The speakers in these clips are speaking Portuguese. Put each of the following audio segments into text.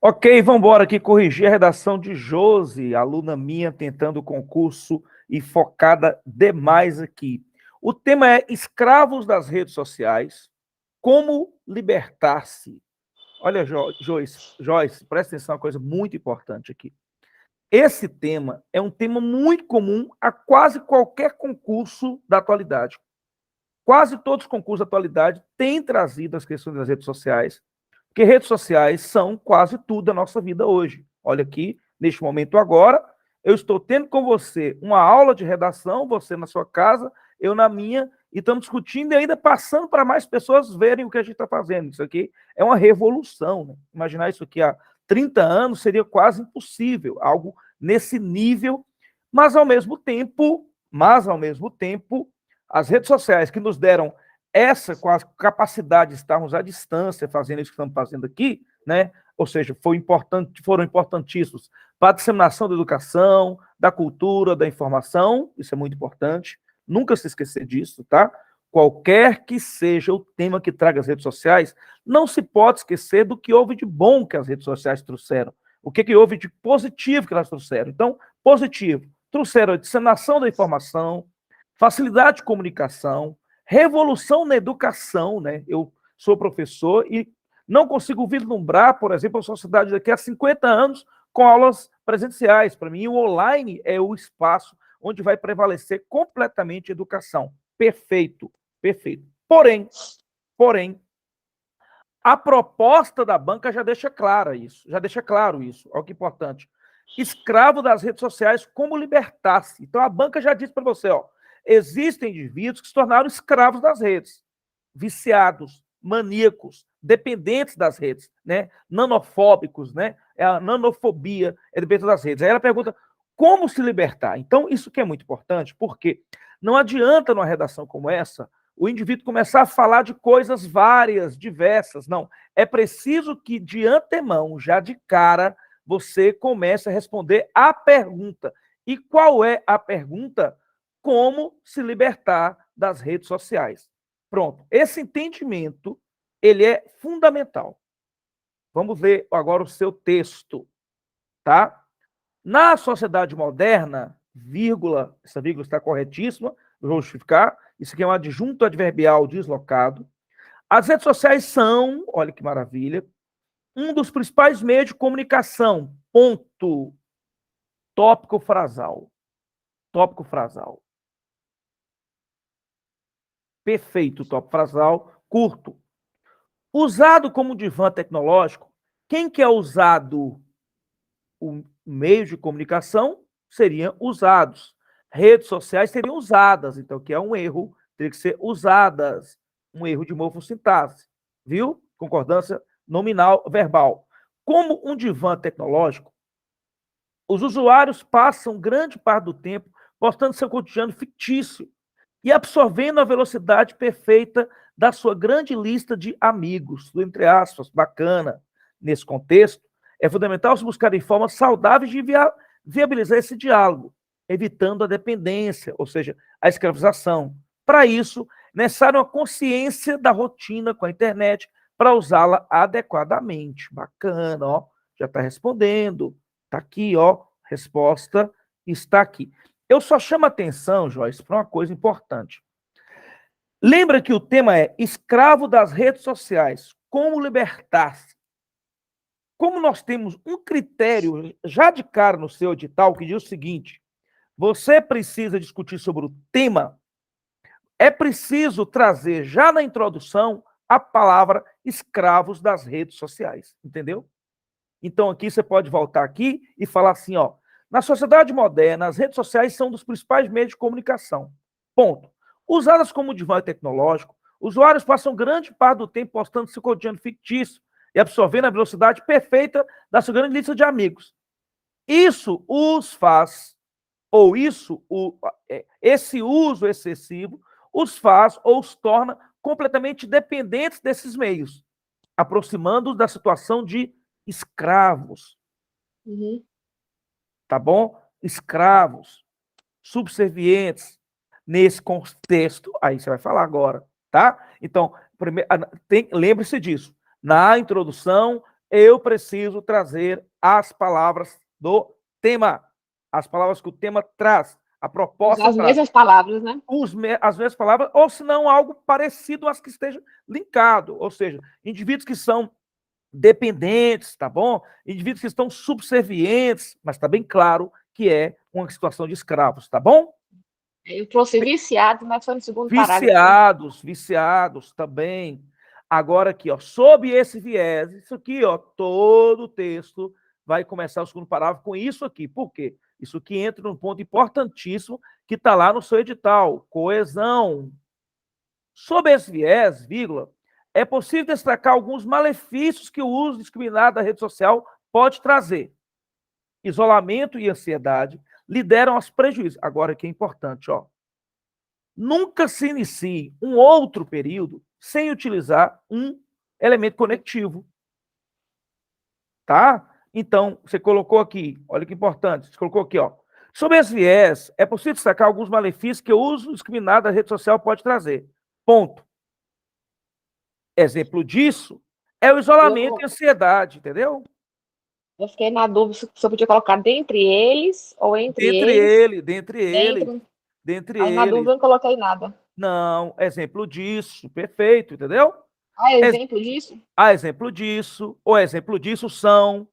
Ok, vamos embora aqui corrigir a redação de Josi, aluna minha tentando o concurso e focada demais aqui. O tema é escravos das redes sociais, como libertar-se. Olha, Joyce, presta atenção, uma coisa muito importante aqui. Esse tema é um tema muito comum a quase qualquer concurso da atualidade. Quase todos os concursos da atualidade têm trazido as questões das redes sociais, porque redes sociais são quase tudo da nossa vida hoje. Olha aqui, neste momento agora, eu estou tendo com você uma aula de redação, você na sua casa, eu na minha, e estamos discutindo e ainda passando para mais pessoas verem o que a gente está fazendo. Isso aqui é uma revolução. Né? Imaginar isso aqui há 30 anos seria quase impossível, algo nesse nível, mas ao mesmo tempo, as redes sociais que nos deram essa com a capacidade de estarmos à distância fazendo isso que estamos fazendo aqui, né? Ou seja, foram importantíssimos para a disseminação da educação, da cultura, da informação, isso é muito importante, nunca se esquecer disso, tá? Qualquer que seja o tema que traga as redes sociais, não se pode esquecer do que houve de bom que as redes sociais trouxeram, o que houve de positivo que elas trouxeram. Então, positivo, trouxeram a disseminação da informação, facilidade de comunicação, revolução na educação, né? Eu sou professor e não consigo vislumbrar, por exemplo, a sociedade daqui a 50 anos com aulas presenciais. Para mim, o online é o espaço onde vai prevalecer completamente a educação. Perfeito, perfeito. Porém, a proposta da banca já deixa claro isso. Olha que importante. Escravo das redes sociais, como libertar-se. Então, a banca já disse para você, ó, existem indivíduos que se tornaram escravos das redes, viciados, maníacos, dependentes das redes, né? Nanofóbicos, né? A nanofobia é dependente das redes. Aí ela pergunta, como se libertar? Então, isso que é muito importante, porque não adianta numa redação como essa o indivíduo começar a falar de coisas várias, diversas. Não, é preciso que de antemão, já de cara, você comece a responder a pergunta. E qual é a pergunta? Como se libertar das redes sociais. Pronto. Esse entendimento, ele é fundamental. Vamos ver agora o seu texto, tá? Na sociedade moderna, vírgula, essa vírgula está corretíssima, vou justificar, isso aqui é um adjunto adverbial deslocado. As redes sociais são, olha que maravilha, um dos principais meios de comunicação, ponto, tópico frasal. Tópico frasal. Perfeito, tópico frasal, curto. Usado como divã tecnológico, quem que é usado o meio de comunicação seriam usados. Redes sociais seriam usadas, então, que é um erro, teria que ser usadas, um erro de morfossintaxe, viu? Concordância nominal verbal. Como um divã tecnológico, os usuários passam grande parte do tempo postando seu cotidiano fictício e absorvendo a velocidade perfeita da sua grande lista de amigos, entre aspas, bacana. Nesse contexto, é fundamental se buscar formas saudáveis de viabilizar esse diálogo, evitando a dependência, ou seja, a escravização. Para isso, é necessária uma consciência da rotina com a internet para usá-la adequadamente. Bacana, ó, já está respondendo. Está aqui, ó, resposta está aqui. Eu só chamo atenção, Joyce, para uma coisa importante. Lembra que o tema é escravo das redes sociais, como libertar-se? Como nós temos um critério já de cara no seu edital que diz o seguinte, você precisa discutir sobre o tema, é preciso trazer já na introdução a palavra escravos das redes sociais, entendeu? Então aqui você pode voltar aqui e falar assim, ó, na sociedade moderna, as redes sociais são um dos principais meios de comunicação. Ponto. Usadas como divã tecnológico, usuários passam grande parte do tempo postando seu cotidiano fictício e absorvendo a velocidade perfeita da sua grande lista de amigos. Isso os faz, ou esse uso excessivo, os faz ou os torna completamente dependentes desses meios, aproximando-os da situação de escravos. Uhum. Tá bom? Escravos, subservientes, nesse contexto, aí você vai falar agora, tá? Então, lembre-se disso. Na introdução, eu preciso trazer as palavras do tema. As palavras que o tema traz, a proposta As traz. mesmas palavras, né? As mesmas palavras, ou se não algo parecido às que esteja linkado, ou seja, indivíduos que são dependentes, tá bom? Indivíduos que estão subservientes, mas está bem claro que é uma situação de escravos, tá bom? Eu trouxe viciado, mas foi no segundo parágrafo, né? Viciados também. Agora aqui, ó, sob esse viés, isso aqui, ó, todo o texto vai começar o segundo parágrafo com isso aqui. Por quê? Isso aqui entra num ponto importantíssimo que está lá no seu edital, coesão. Sob esse viés, vírgula, é possível destacar alguns malefícios que o uso discriminado da rede social pode trazer. Isolamento e ansiedade lideram aos prejuízos. Agora que é importante, ó. Nunca se inicie um outro período sem utilizar um elemento conectivo. Tá? Então, você colocou aqui, olha que importante, você colocou aqui, ó. Sobre esse viés, é possível destacar alguns malefícios que o uso discriminado da rede social pode trazer. Ponto. Exemplo disso é o isolamento e a ansiedade, entendeu? Eu fiquei na dúvida se eu podia colocar dentre eles ou entre Dentre eles. ele, dentre eles, Dentro. dentre Aí na eles. dúvida eu não coloquei nada. Não, exemplo disso, perfeito, entendeu? Ah, exemplo disso? Há exemplo disso, ou exemplo disso são,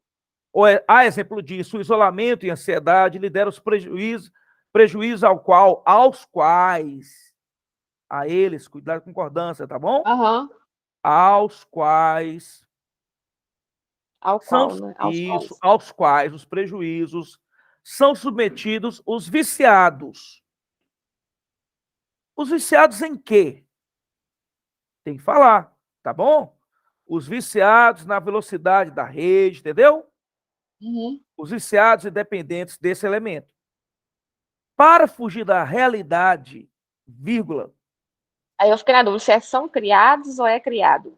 há exemplo disso, o isolamento e ansiedade lideram os prejuízos aos quais, a eles, cuidado com concordância, tá bom? Aham. Aos quais Ao são qual, né? Aos isso, quais. aos quais os prejuízos são submetidos os viciados. Os viciados em quê? Tem que falar, tá bom? Os viciados na velocidade da rede, entendeu? Uhum. Os viciados e dependentes desse elemento. Para fugir da realidade, vírgula, Aí eu fiquei na dúvida se são criados ou é criado.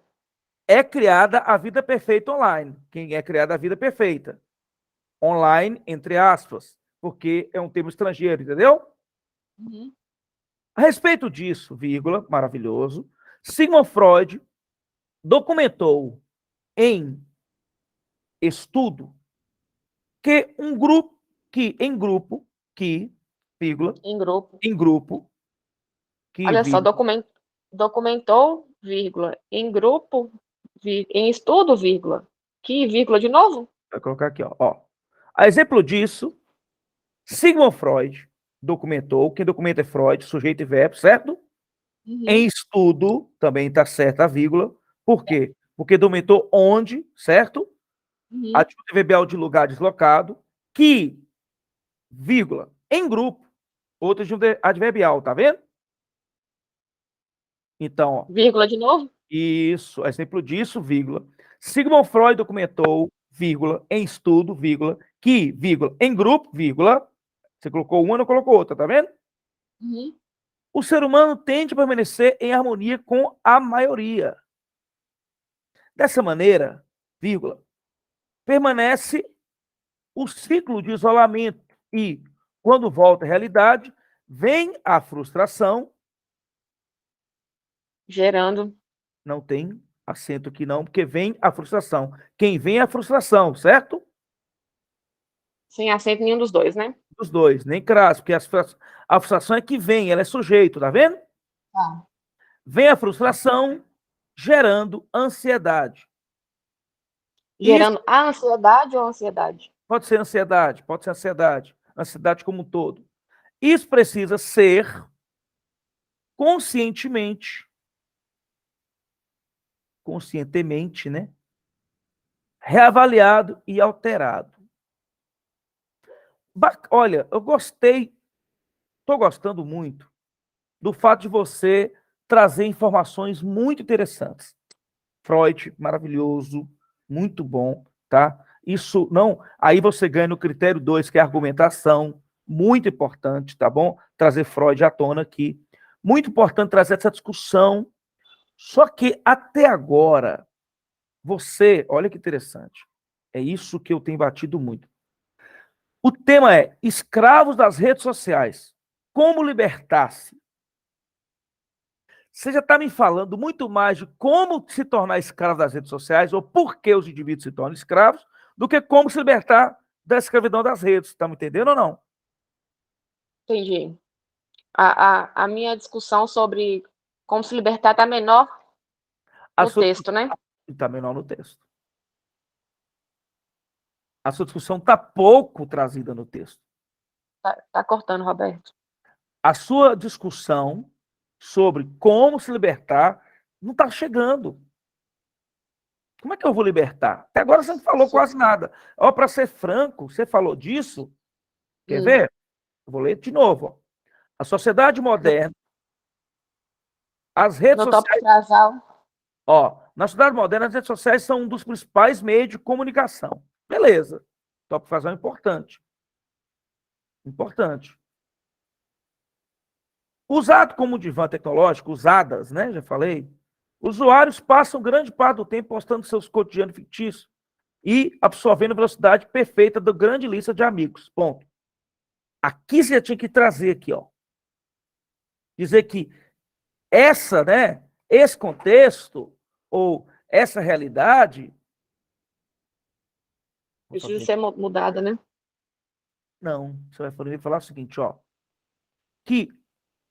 é criada a vida perfeita online. Quem é criada a vida perfeita? Online, entre aspas, porque é um termo estrangeiro, entendeu? Uhum. A respeito disso, vírgula, maravilhoso, Sigmund Freud documentou em estudo que vírgula, Em grupo. em grupo, Olha só, vírgula, documentou, vírgula, em grupo, em estudo, vírgula. Que vírgula de novo? vou colocar aqui, ó. A exemplo disso, Sigmund Freud documentou, quem documenta é Freud, sujeito e verbo, certo? Em Uhum. estudo, também está certa a vírgula. Por quê? Porque documentou onde, certo? Uhum. Atitude verbal de lugar deslocado, que, vírgula, em grupo, outro adverbial, tá vendo? Então, ó, Vírgula de novo? isso, exemplo disso, vírgula. Sigmund Freud documentou, vírgula, em estudo, vírgula, que, vírgula, em grupo, vírgula, você colocou uma, não colocou outra, tá vendo? Uhum. O ser humano tende a permanecer em harmonia com a maioria. Dessa maneira, vírgula, permanece o ciclo de isolamento e, quando volta à realidade, vem a frustração. Gerando. Não tem acento aqui não, porque vem a frustração. Quem vem é a frustração, certo? Sem acento nenhum dos dois, né? Os dois, nem crase, porque a frustração é que vem, ela é sujeito, tá vendo? Tá. Vem a frustração gerando ansiedade. Isso Gerando a ansiedade ou ansiedade? pode ser ansiedade, ansiedade como um todo. Isso precisa ser conscientemente, né? Reavaliado e alterado. Olha, eu estou gostando muito do fato de você trazer informações muito interessantes. Freud, maravilhoso, muito bom, tá? Isso não. Aí você ganha no critério 2, que é a argumentação, muito importante, tá bom? Trazer Freud à tona aqui. Muito importante trazer essa discussão. Só que até agora, olha que interessante, é isso que eu tenho batido muito. O tema é escravos das redes sociais. Como libertar-se? Você já está me falando muito mais de como se tornar escravo das redes sociais, ou por que os indivíduos se tornam escravos, do que como se libertar da escravidão das redes. Está me entendendo ou não? Entendi. A minha discussão sobre como se libertar está menor A no sua texto, né? está menor no texto. A sua discussão está pouco trazida no texto. Tá cortando, Roberto. A sua discussão sobre como se libertar não está chegando. Como é que eu vou libertar? Até agora você não falou quase nada. Ó, para ser franco, você falou disso. Quer ver? Eu vou ler de novo. Ó. A sociedade moderna, as redes No tópico sociais. casal. Ó, na sociedade moderna, as redes sociais são um dos principais meios de comunicação. Beleza. Tópico casal é importante. Importante. Usado como divã tecnológico, usadas, né? Já falei. Usuários passam grande parte do tempo postando seus cotidianos fictícios e absorvendo a velocidade perfeita da grande lista de amigos. Ponto. Aqui você tinha que trazer aqui, ó. Dizer que esse contexto ou essa realidade Precisa ser mudada, né? não, você vai falar o seguinte, ó, que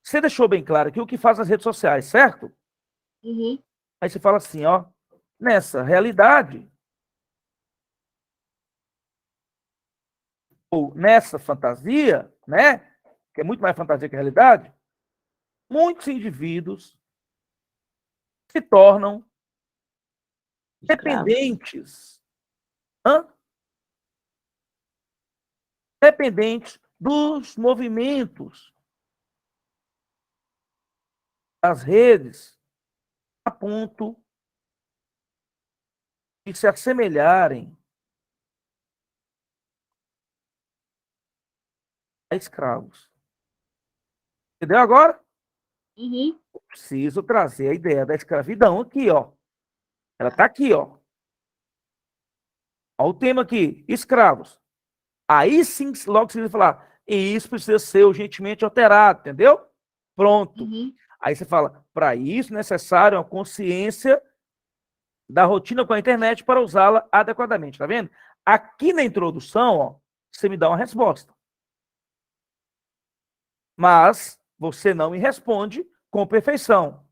você deixou bem claro aqui o que faz as redes sociais, certo? Uhum. Aí você fala assim, ó, nessa realidade ou nessa fantasia, né, que é muito mais fantasia que realidade, muitos indivíduos se tornam dependentes, dependentes dos movimentos das redes a ponto de se assemelharem a escravos. Entendeu agora? Uhum. Preciso trazer a ideia da escravidão aqui, ó. Ela está aqui, ó. Olha o tema aqui, escravos. Aí sim, logo você vai falar, e isso precisa ser urgentemente alterado, entendeu? Pronto. Uhum. Aí você fala, para isso é necessário uma consciência da rotina com a internet para usá-la adequadamente, tá vendo? Aqui na introdução, ó, você me dá uma resposta. Mas você não me responde com perfeição.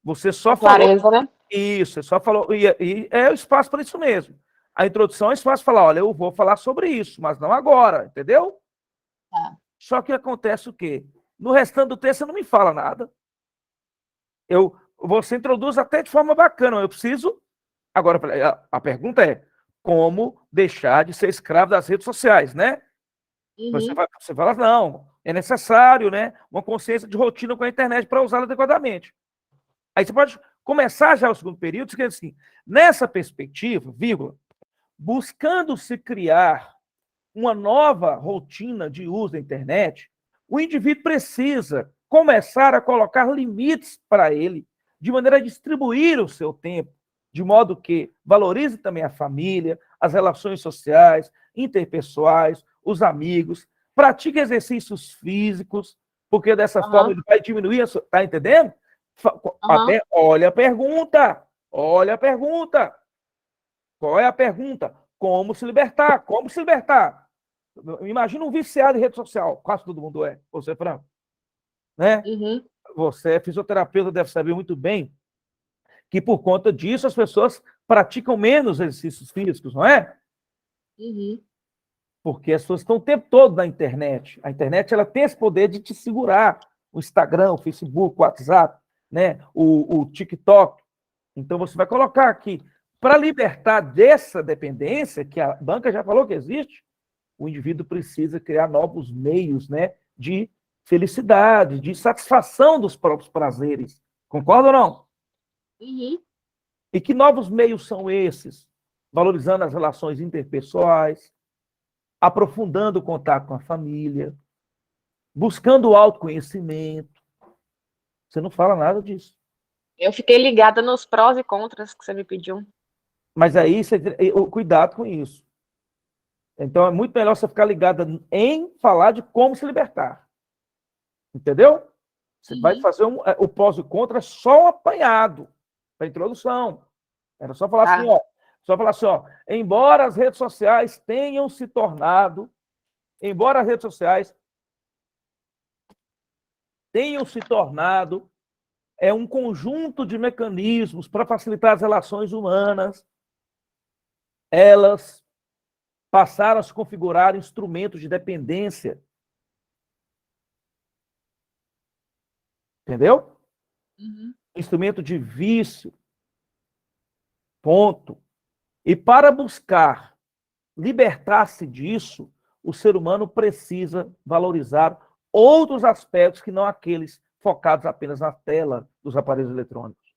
Você só falou Clareza, né? isso, você só falou, e é o espaço para isso mesmo. A introdução é espaço para falar, olha, eu vou falar sobre isso, mas não agora, entendeu? Tá. Só que acontece o quê? No restante do texto você não me fala nada. Você introduz até de forma bacana, eu preciso. Agora, a pergunta é: como deixar de ser escravo das redes sociais, né? Uhum. Você fala, não, é necessário, né? Uma consciência de rotina com a internet para usá-la adequadamente. Aí você pode começar já o segundo período, escrevendo assim, nessa perspectiva, vírgula, buscando se criar uma nova rotina de uso da internet, o indivíduo precisa começar a colocar limites para ele, de maneira a distribuir o seu tempo, de modo que valorize também a família, as relações sociais, interpessoais, os amigos, pratique exercícios físicos, porque dessa forma ele vai diminuir, tá entendendo? Até, olha a pergunta, olha a pergunta. Qual é a pergunta? Como se libertar? Como se libertar? Imagina um viciado em rede social, quase todo mundo é, você, Franco, né? Uhum. Você é fisioterapeuta, deve saber muito bem que por conta disso as pessoas praticam menos exercícios físicos, não é? Uhum. Porque as pessoas estão o tempo todo na internet. A internet ela tem esse poder de te segurar. O Instagram, o Facebook, o WhatsApp, né? o TikTok. Então você vai colocar aqui, para libertar dessa dependência, que a banca já falou que existe, o indivíduo precisa criar novos meios, né, de felicidade, de satisfação dos próprios prazeres. Concorda ou não? Uhum. E que novos meios são esses? Valorizando as relações interpessoais, aprofundando o contato com a família, buscando o autoconhecimento. Você não fala nada disso. Eu fiquei ligada nos prós e contras que você me pediu. Mas aí, cuidado com isso. Então, é muito melhor você ficar ligada em falar de como se libertar. Entendeu? Você vai fazer o prós e contras só um apanhado para introdução. Era só falar assim, ó. Só falar assim, ó. Embora as redes sociais tenham se tornado um conjunto de mecanismos para facilitar as relações humanas, elas passaram a se configurar instrumentos de dependência. Entendeu? Instrumento de vício. Ponto. E para buscar libertar-se disso, o ser humano precisa valorizar outros aspectos que não aqueles focados apenas na tela dos aparelhos eletrônicos.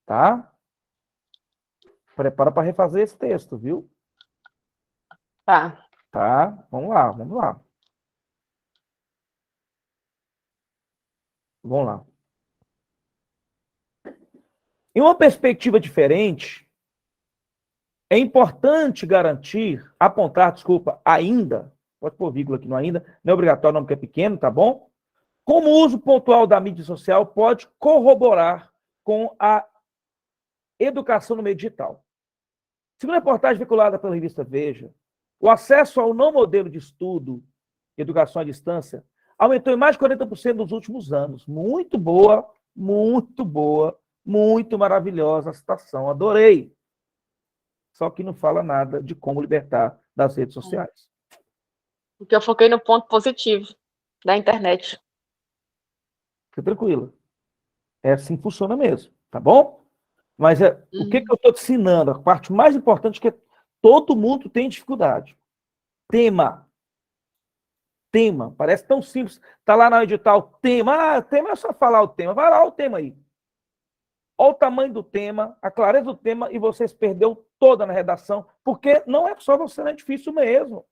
Tá? Prepara para refazer esse texto, viu? Tá. Tá? Vamos lá, vamos lá. Vamos lá. Em uma perspectiva diferente, é importante ainda, pode pôr vírgula aqui no ainda, não é obrigatório, não, porque é pequeno, tá bom? Como o uso pontual da mídia social pode corroborar com a educação no meio digital. Segundo a reportagem vinculada pela revista Veja, o acesso ao não modelo de estudo, educação à distância, aumentou em mais de 40% nos últimos anos. Muito boa, muito maravilhosa a citação, adorei. Só que não fala nada de como libertar das redes sociais. Porque eu foquei no ponto positivo da internet. Fica tranquila. É assim que funciona mesmo, tá bom? Mas o que eu estou te ensinando? A parte mais importante é que todo mundo tem dificuldade. Tema. Parece tão simples. Está lá no edital, tema. Tema é só falar o tema. Vai lá o tema aí. Olha o tamanho do tema, a clareza do tema, e vocês perdeu toda na redação, porque não é só você, não é difícil mesmo.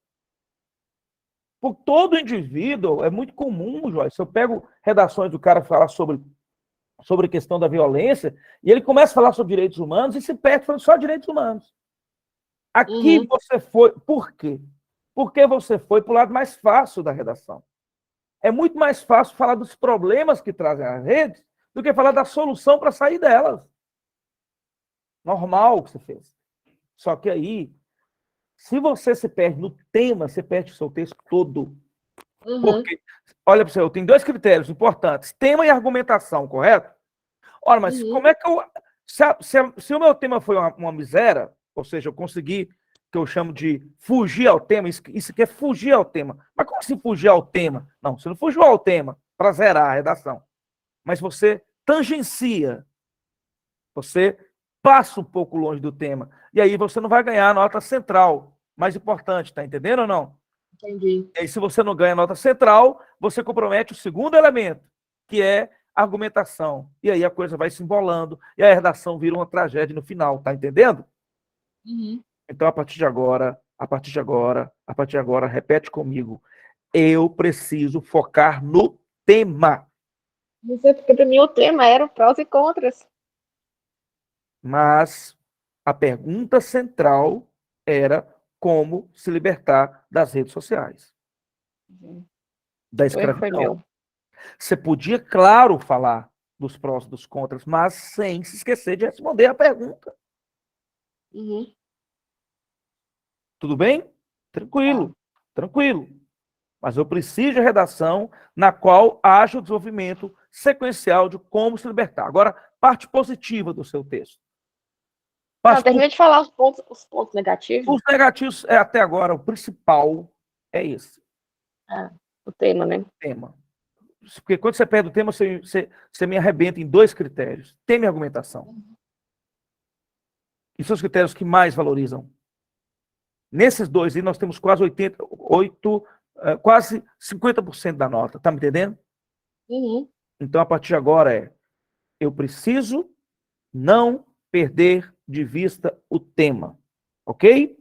Por todo indivíduo, é muito comum, Joyce. Eu pego redações do cara falar sobre a questão da violência, e ele começa a falar sobre direitos humanos e se perde falando só direitos humanos. Aqui você foi... Por quê? Porque você foi para o lado mais fácil da redação. É muito mais fácil falar dos problemas que trazem as redes do que falar da solução para sair delas. Normal o que você fez. Só que aí, se você se perde no tema, você perde o seu texto todo. Porque, olha para você, eu tenho 2 critérios importantes: tema e argumentação, correto? Ora, mas como é que eu... Se o meu tema foi uma miséria, ou seja, eu consegui, que eu chamo de fugir ao tema, isso aqui é fugir ao tema. Mas como assim fugir ao tema? Não, você não fugiu ao tema para zerar a redação. Mas você tangencia, você passa um pouco longe do tema. E aí você não vai ganhar a nota central, mais importante, tá entendendo ou não? Entendi. E aí, se você não ganha a nota central, você compromete o segundo elemento, que é a argumentação. E aí a coisa vai se embolando, e a redação vira uma tragédia no final, tá entendendo? Então, a partir de agora, repete comigo. Eu preciso focar no tema. Porque para mim o tema era prós e contras. Mas a pergunta central era como se libertar das redes sociais. Da escravidão. Você podia, claro, falar dos prós e dos contras, mas sem se esquecer de responder a pergunta. Tudo bem? Tranquilo, tranquilo. Mas eu preciso de redação na qual haja o desenvolvimento sequencial de como se libertar. Agora, parte positiva do seu texto. Não, termina de falar os pontos negativos. Os negativos, até agora, o principal é esse. O tema, né? Tema. Porque quando você perde o tema, você me arrebenta em 2 critérios: tema e argumentação. E são os critérios que mais valorizam. Nesses 2 aí, nós temos quase 50% da nota. Tá me entendendo? Então, a partir de agora eu preciso não perder de vista o tema. Ok?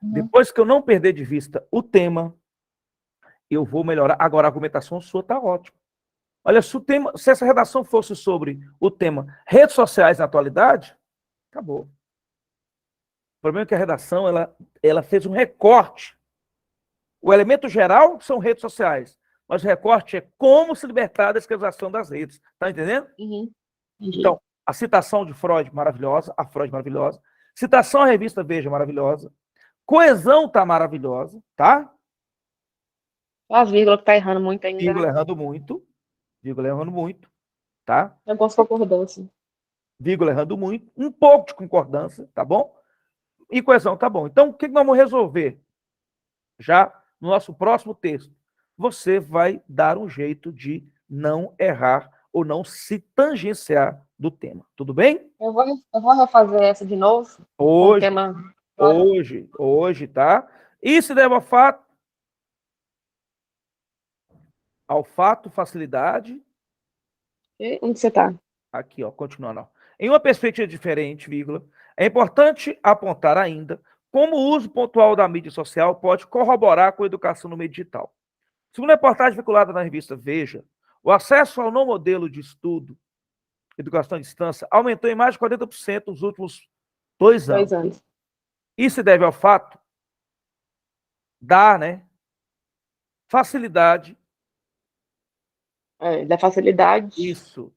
Depois que eu não perder de vista o tema, eu vou melhorar. Agora, a argumentação sua está ótima. Olha, se essa redação fosse sobre o tema redes sociais na atualidade, acabou. O problema é que a redação ela fez um recorte. O elemento geral são redes sociais, mas o recorte é como se libertar da escravização das redes. Tá entendendo? Uhum. Entendi. Então, a citação de Freud, maravilhosa. A Freud, maravilhosa. Citação à revista Veja, maravilhosa. Coesão tá maravilhosa, tá? A vírgula que tá errando muito ainda, Vírgula né? errando muito. Vírgula errando muito, tá? Tem algumas concordâncias. Vírgula errando muito. Um pouco de concordância, tá bom? E coesão, tá bom. Então, o que nós vamos resolver? Já no nosso próximo texto. Você vai dar um jeito de não errar ou não se tangenciar do tema. Tudo bem? Eu vou refazer essa de novo, com o Hoje, tema. hoje, tá? E se deve ao fato, facilidade. Onde você tá? Aqui, ó, continuando. Ó. Em uma perspectiva diferente, vírgula, é importante apontar ainda como o uso pontual da mídia social pode corroborar com a educação no meio digital. Segundo a reportagem vinculada na revista Veja, o acesso ao novo modelo de estudo, educação à distância, aumentou em mais de 40% nos últimos 2 anos. 2 anos. Isso se deve ao fato da facilidade. Da facilidade. Isso.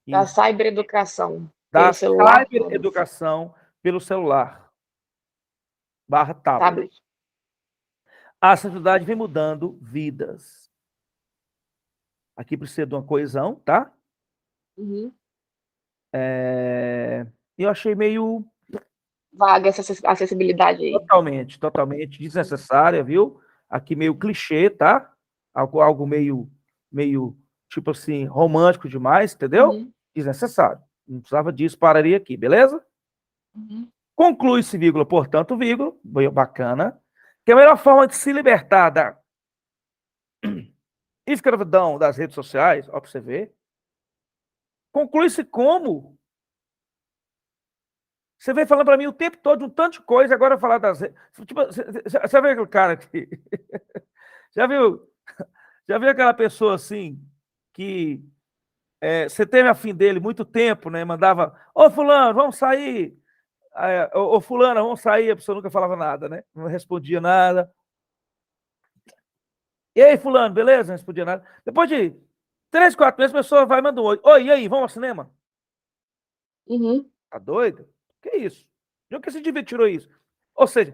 Da cybereducação. Da Pelo celular. cybereducação pelo celular. /tablet. Tablet. A acessibilidade vem mudando vidas. Aqui precisa de uma coesão, tá? Uhum. Eu achei meio... vaga essa acessibilidade aí. Totalmente desnecessária, viu? Aqui meio clichê, tá? Algo meio, tipo assim, romântico demais, entendeu? Uhum. Desnecessário. Não precisava disso, pararia aqui, beleza? Uhum. Conclui-se, vírgula, portanto, vírgula, bacana, que a melhor forma de se libertar da escravidão das redes sociais, ó, pra você ver, conclui-se como? Você vem falando para mim o tempo todo um tanto de coisa, agora falar das redes. Tipo, você vê aquele cara aqui? Já viu aquela pessoa assim, que você teve afim dele muito tempo, né? Mandava, ô fulano, vamos sair. Ô fulana, vamos sair. A pessoa nunca falava nada, né? Não respondia nada. E aí, fulano, beleza? Não respondia nada. Depois de 3, 4 meses, a pessoa vai e manda um oi. Oi, e aí, vamos ao cinema? Uhum. Tá doido? Que isso? De onde que esse indivíduo tirou isso? Ou seja,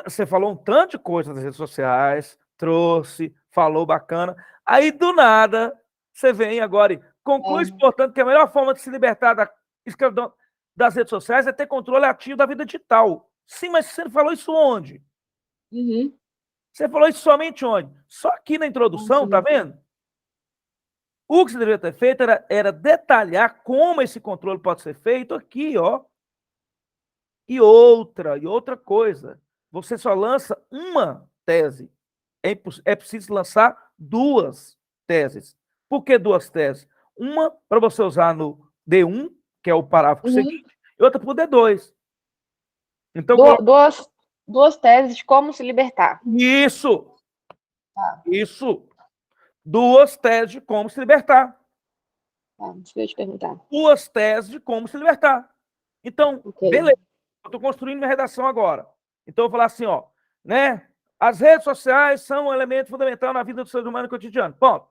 você falou um tanto de coisa nas redes sociais, trouxe, falou bacana, aí do nada você vem agora e conclui, portanto, que a melhor forma de se libertar da escravidão das redes sociais é ter controle ativo da vida digital. Sim, mas você falou isso onde? Uhum. Você falou isso somente onde? Só aqui na introdução, tá vendo? O que você deveria ter feito era detalhar como esse controle pode ser feito aqui, ó. E outra coisa, você só lança uma tese. É preciso lançar 2 teses. Por que 2 teses? Uma para você usar no D1, que é o parágrafo seguinte, e outra para o D2. Então, duas teses de como se libertar. Isso! Isso! 2 teses de como se libertar. Deixa eu te perguntar. 2 teses de como se libertar. Então, beleza. Eu estou construindo minha redação agora. Então, eu vou falar assim, ó, né? As redes sociais são um elemento fundamental na vida do ser humano cotidiano. Ponto.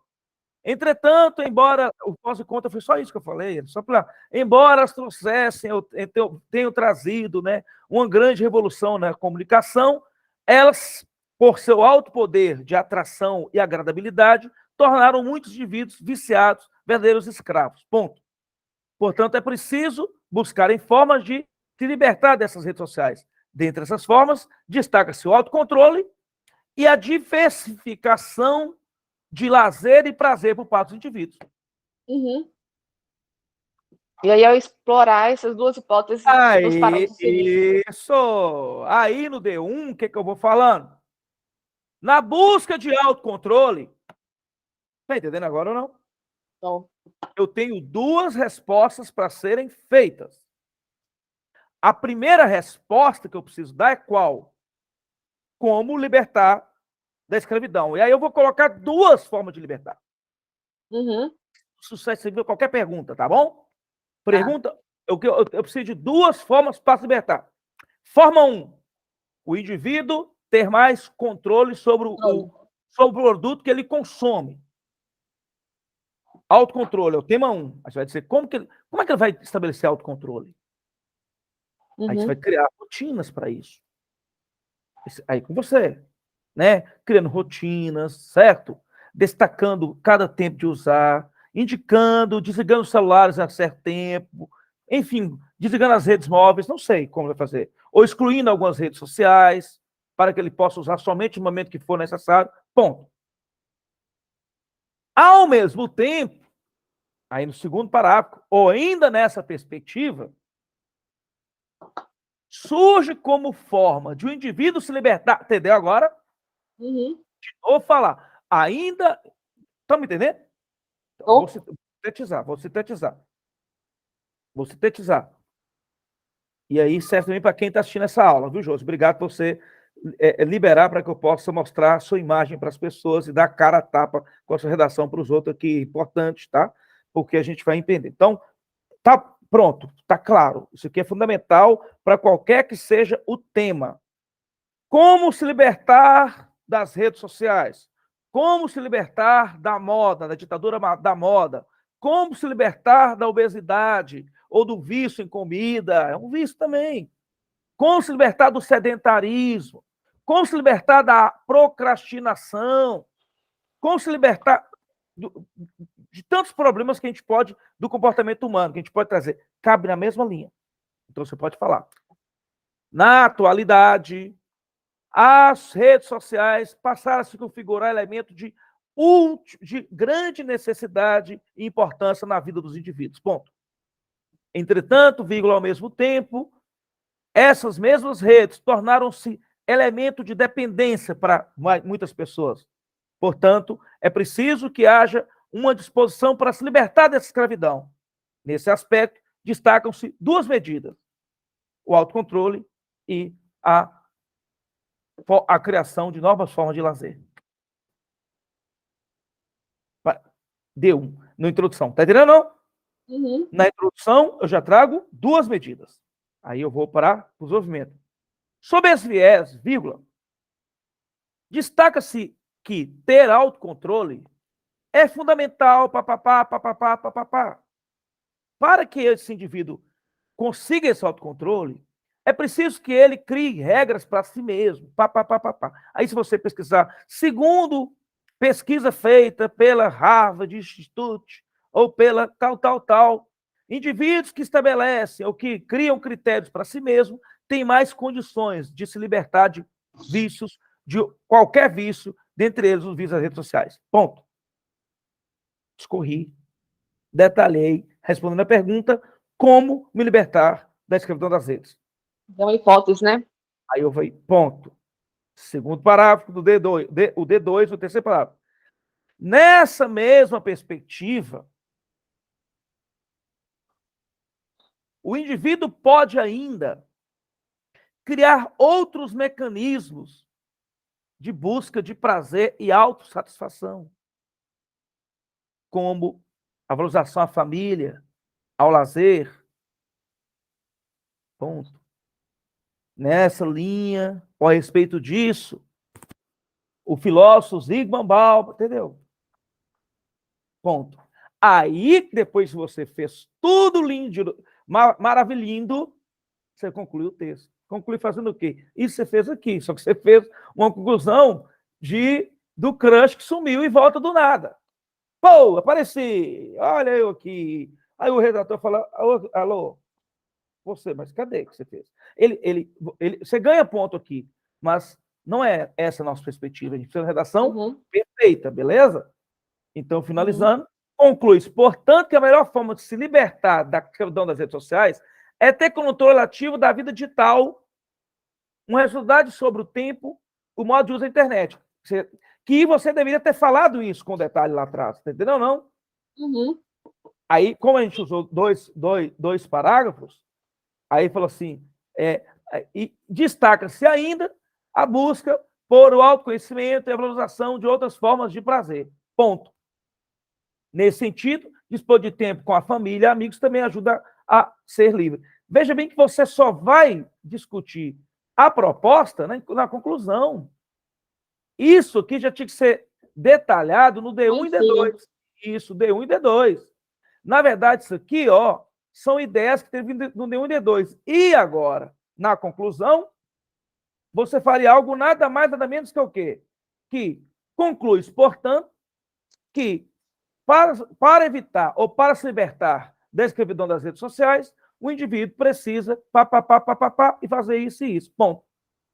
Entretanto, embora o pós e contra foi só isso que eu falei, embora elas trouxessem, tenham trazido, né, uma grande revolução na comunicação, elas, por seu alto poder de atração e agradabilidade, tornaram muitos indivíduos viciados, verdadeiros escravos. Ponto. Portanto, é preciso buscar formas de se libertar dessas redes sociais. Dentre essas formas, destaca-se o autocontrole e a diversificação de lazer e prazer por parte dos indivíduos. Uhum. E aí, ao explorar essas 2 hipóteses dos parágrafos seguintes. Isso! Aí no D1, o que eu vou falando? Na busca de autocontrole, tá entendendo agora ou não? Então, eu tenho 2 respostas para serem feitas. A primeira resposta que eu preciso dar é qual? Como libertar da escravidão. E aí eu vou colocar 2 formas de libertar. Uhum. Sucesso civil, qualquer pergunta, tá bom? Pergunta, eu preciso de 2 formas para se libertar. Forma 1, o indivíduo ter mais controle sobre sobre o produto que ele consome. Autocontrole é o tema 1. Aí você vai dizer como é que ele vai estabelecer autocontrole? Aí você vai criar rotinas para isso. Aí com você, né? Criando rotinas, certo? Destacando cada tempo de usar, indicando, desligando os celulares a certo tempo, enfim, desligando as redes móveis, não sei como vai fazer. Ou excluindo algumas redes sociais, para que ele possa usar somente no momento que for necessário. Ponto. Ao mesmo tempo, aí no segundo parágrafo, ou ainda nessa perspectiva, surge como forma de um indivíduo se libertar, entendeu agora? De novo falar, ainda, estão me entendendo? Vou sintetizar. E aí serve também para quem está assistindo essa aula, viu, Josi? Obrigado por você liberar para que eu possa mostrar a sua imagem para as pessoas e dar cara a tapa com a sua redação para os outros aqui, importante, tá? Porque a gente vai entender. Então, tá pronto, tá claro. Isso aqui é fundamental para qualquer que seja o tema. Como se libertar das redes sociais? Como se libertar da moda, da ditadura da moda? Como se libertar da obesidade ou do vício em comida? É um vício também. Como se libertar do sedentarismo? Como se libertar da procrastinação? Como se libertar de tantos problemas que a gente pode, do comportamento humano, que a gente pode trazer? Cabe na mesma linha. Então você pode falar. Na atualidade, as redes sociais passaram a se configurar elemento de grande necessidade e importância na vida dos indivíduos. Ponto. Entretanto, ao mesmo tempo, essas mesmas redes tornaram-se elemento de dependência para muitas pessoas. Portanto, é preciso que haja uma disposição para se libertar dessa escravidão. Nesse aspecto, destacam-se duas medidas: o autocontrole e a criação de novas formas de lazer. Deu na introdução. Tá entendendo, não? Na introdução, eu já trago duas medidas. Aí eu vou para o desenvolvimento. Sob esse viés, vírgula, destaca-se que ter autocontrole é fundamental para que esse indivíduo consiga esse autocontrole. É preciso que ele crie regras para si mesmo. Aí, se você pesquisar, segundo pesquisa feita pela Harvard Institute ou pela tal, indivíduos que estabelecem ou que criam critérios para si mesmo têm mais condições de se libertar de vícios, de qualquer vício, dentre eles os vícios das redes sociais. Ponto. Discorri, detalhei, respondendo a pergunta, como me libertar da escravidão das redes. É uma hipótese, né? Aí eu falei, ponto. Segundo parágrafo do D2, o D2, o terceiro parágrafo. Nessa mesma perspectiva, o indivíduo pode ainda criar outros mecanismos de busca de prazer e autossatisfação, como a valorização à família, ao lazer. Ponto. Nessa linha, a respeito disso, o filósofo Zygmunt Bauman, entendeu? Ponto. Aí, depois que você fez tudo lindo, maravilhindo, você conclui o texto. Conclui fazendo o quê? Isso você fez aqui, só que você fez uma conclusão do crush que sumiu e volta do nada. Pô, apareci, olha eu aqui. Aí o redator fala, alô, mas cadê que você fez? Você ganha ponto aqui, mas não é essa a nossa perspectiva. A gente precisa de redação perfeita, beleza? Então, finalizando, conclui-se, portanto, que a melhor forma de se libertar da escravidão das redes sociais é ter controle ativo da vida digital, uma responsabilidade sobre o tempo, o modo de uso da internet. Que você deveria ter falado isso com detalhe lá atrás, entendeu? Não? Aí, como a gente usou dois parágrafos, aí falou assim, e destaca-se ainda a busca por o autoconhecimento e a valorização de outras formas de prazer. Ponto. Nesse sentido, dispor de tempo com a família e amigos também ajuda a ser livre. Veja bem que você só vai discutir a proposta na conclusão. Isso aqui já tinha que ser detalhado no D1 e D2. Isso, D1 e D2. Na verdade, isso aqui, ó, são ideias que teve no D1 e D2. E agora, na conclusão, você faria algo nada mais, nada menos que o quê? Que conclui, portanto, que para evitar ou para se libertar da escravidão das redes sociais, o indivíduo precisa e fazer isso e isso. Ponto.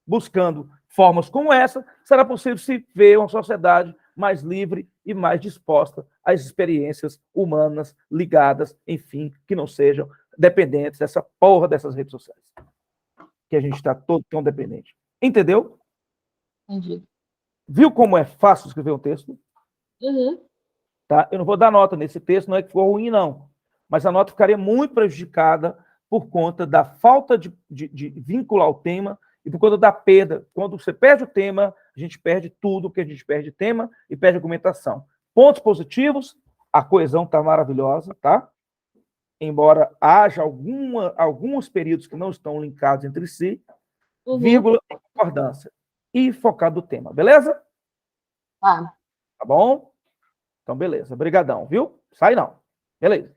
Buscando formas como essa, será possível se ver uma sociedade mais livre e mais disposta às experiências humanas ligadas, enfim, que não sejam dependentes dessa porra dessas redes sociais. Que a gente está todo tão dependente. Entendeu? Entendi. Viu como é fácil escrever um texto? Uhum. Tá? Eu não vou dar nota nesse texto, não é que ficou ruim, não. Mas a nota ficaria muito prejudicada por conta da falta de vincular o tema e por conta da perda. Quando você perde o tema, a gente perde tudo, que a gente perde tema e perde argumentação. Pontos positivos, a coesão está maravilhosa, tá? Embora haja alguns períodos que não estão linkados entre si, vírgula e concordância. E focar do tema, beleza? Tá. Tá bom? Então, beleza. Obrigadão, viu? Sai não. Beleza.